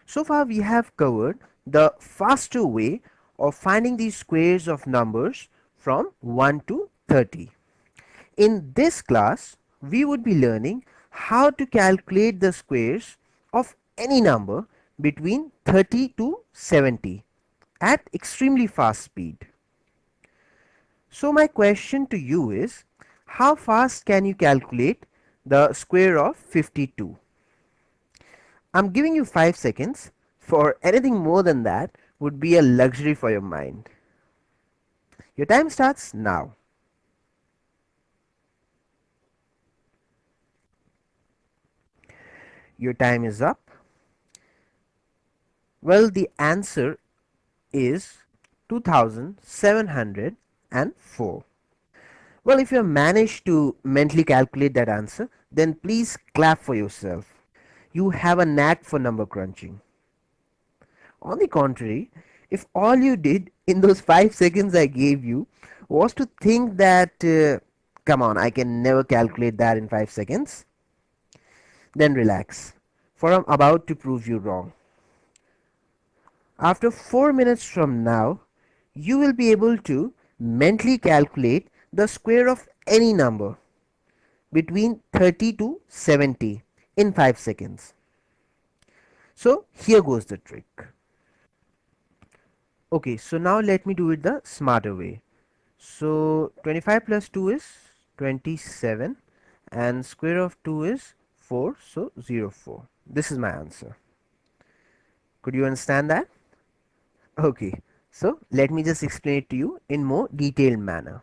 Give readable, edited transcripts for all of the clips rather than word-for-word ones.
So far we have covered the faster way of finding the squares of numbers from 1 to 30. In this class, we would be learning how to calculate the squares of any number between 30 to 70 at extremely fast speed. So my question to you is, how fast can you calculate the square of 52? I'm giving you 5 seconds. For anything more than that would be a luxury for your mind. Your time starts now. Your time is up. Well, the answer is 2704. Well, if you have managed to mentally calculate that answer, then please clap for yourself. You have a knack for number crunching. On the contrary, if all you did in those 5 seconds I gave you was to think that, come on, I can never calculate that in 5 seconds, then relax, for I'm about to prove you wrong. After 4 minutes from now, you will be able to mentally calculate the square of any number between 30 to 70 in 5 seconds. So here goes the trick. Okay, so now let me do it the smarter way. So 25 plus 2 is 27 and square of 2 is 4, so 04. This is my answer. Could you understand that? Okay, so let me just explain it to you in more detailed manner.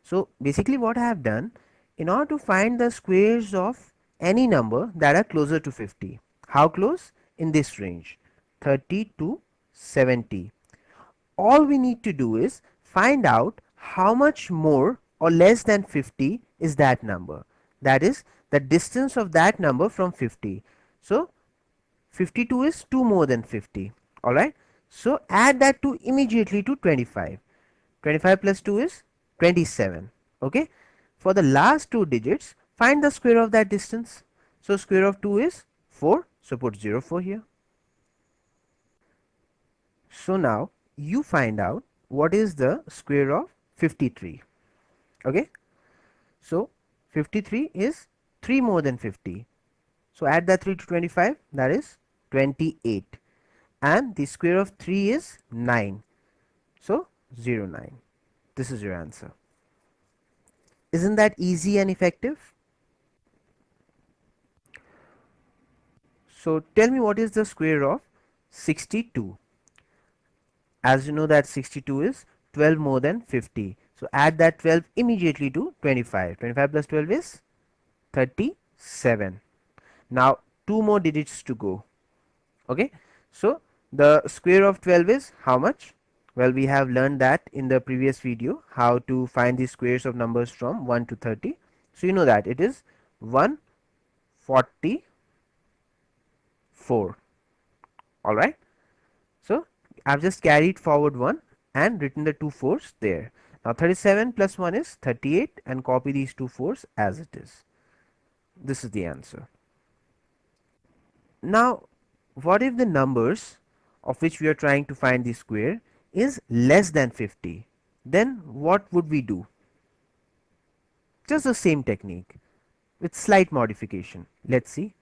So basically what I have done, in order to find the squares of any number that are closer to 50, how close? In this range, 30 to 70. All we need to do is find out how much more or less than 50 is that number. That is the distance of that number from 50. So 52 is 2 more than 50. Alright. So add that 2 immediately to 25. 25 plus 2 is 27. Okay. For the last 2 digits, find the square of that distance. So square of 2 is 4. So put 04 here. So now you find out what is the square of 53. Okay. So 53 is 3 more than 50. So add that 3 to 25, that is 28. And the square of 3 is 9. So 09. This is your answer. Isn't that easy and effective? So tell me, what is the square of 62? As you know that 62 is 12 more than 50. So add that 12 immediately to 25. 25 plus 12 is 37. Now 2 more digits to go. Okay. So the square of 12 is how much? Well, we have learned that in the previous video, how to find the squares of numbers from 1 to 30. So you know that it is 144. Alright. So I've just carried forward 1 and written the 2 fours there. Now 37 plus 1 is 38 and copy these 2 fours as it is. This is the answer. Now what if the numbers of which we are trying to find the square is less than 50? Then what would we do? Just the same technique with slight modification. Let's see.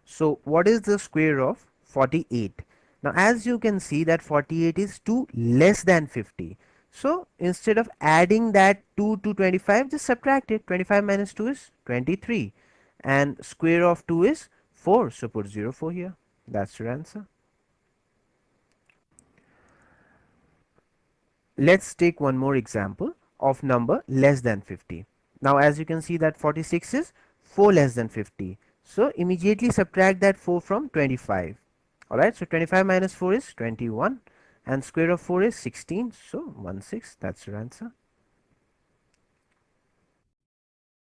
So what is the square of 48? Now as you can see that 48 is 2 less than 50. So instead of adding that 2 to 25, just subtract it. 25 minus 2 is 23 and square of 2 is 4. So put 04 here. That's your answer. Let's take one more example of number less than 50. Now as you can see that 46 is 4 less than 50. So immediately subtract that 4 from 25. Alright, so 25 minus 4 is 21 and square of 4 is 16. So 16, that's your answer.